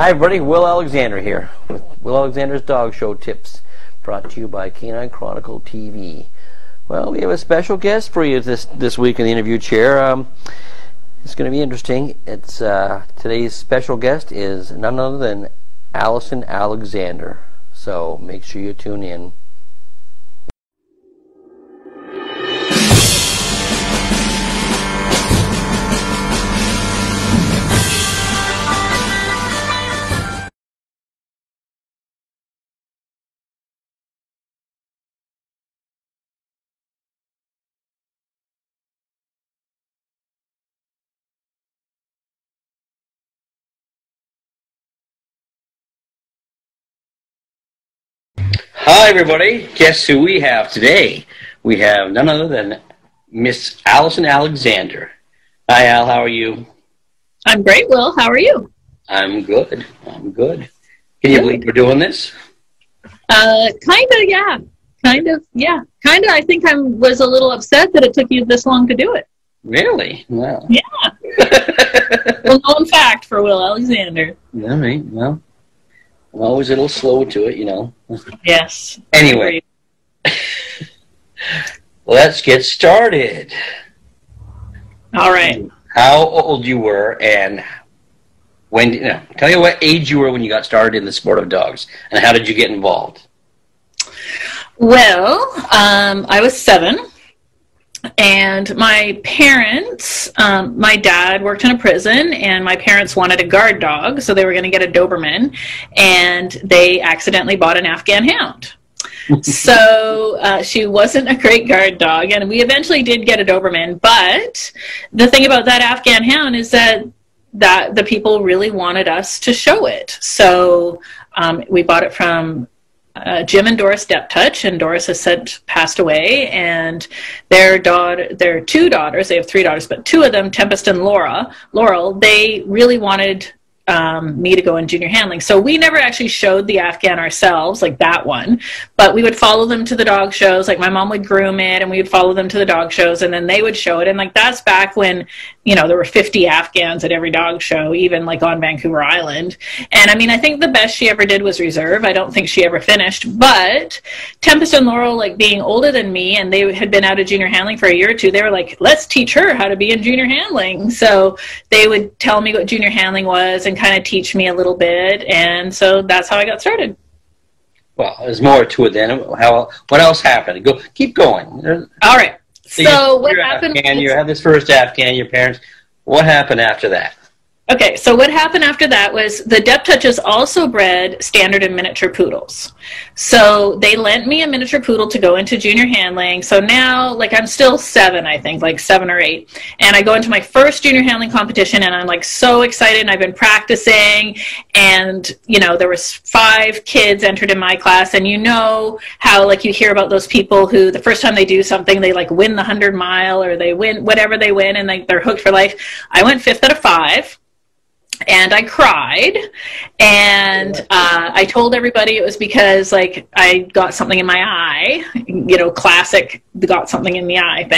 Hi everybody, Will Alexander here with Will Alexander's Dog Show Tips, brought to you by Canine Chronicle TV. Well, we have a special guest for you this week in the interview chair. It's going to be interesting. It's today's special guest is none other than Allison Alexander. So make sure you tune in. Hi everybody, guess who we have today? We have none other than Miss Allison Alexander. Hi Al, how are you? I'm great, Will. How are you? I'm good. I'm good. Can you believe we're doing this? Kind of, yeah. Kind of, yeah. Kind of, I think I was a little upset that it took you this long to do it. Really? Wow. Yeah. Well, known fact for Will Alexander. All right, well, I'm always a little slow to it, you know. Yes. Anyway, let's get started. All right. How old you were and when, tell me what age you were when you got started in the sport of dogs and how did you get involved? Well, I was 7. And my parents, my dad worked in a prison, and my parents wanted a guard dog, so they were going to get a Doberman, and they accidentally bought an Afghan hound. So she wasn't a great guard dog, and we eventually did get a Doberman, but the thing about that Afghan hound is that the people really wanted us to show it. So we bought it from Jim and Doris Deptouch, and Doris has since passed away, and their 2 daughters, they have 3 daughters, but 2 of them, Tempest and Laurel, they really wanted me to go in junior handling. So we never actually showed the Afghan ourselves, like that one, but we would follow them to the dog shows. Like my mom would groom it and we would follow them to the dog shows, and then they would show it. And like that's back when, there were 50 Afghans at every dog show, even like on Vancouver Island. And I mean, I think the best she ever did was reserve. I don't think she ever finished, but Tempest and Laurel, like being older than me, and they had been out of junior handling for a year or 2, they were like, let's teach her how to be in junior handling. So they would tell me what junior handling was and kind of teach me a little bit, and so that's how I got started. Well, there's more to it then. What else happened? Keep going. All right. So what happened? You had this first Afghan, your parents. What happened after that? Okay, so what happened after that was the Deptouches also bred standard and miniature poodles. So they lent me a miniature poodle to go into junior handling. So now, like, I'm still 7, I think, like 7 or 8. And I go into my first junior handling competition, and I'm, like, so excited, and I've been practicing. And, there was 5 kids entered in my class. And how, like, you hear about those people who the first time they do something, they, like, win the 100-mile, or they win whatever they win, and, like, they're hooked for life. I went 5th out of 5. And I cried, and I told everybody it was because, like, I got something in my eye, classic, got something in the eye thing.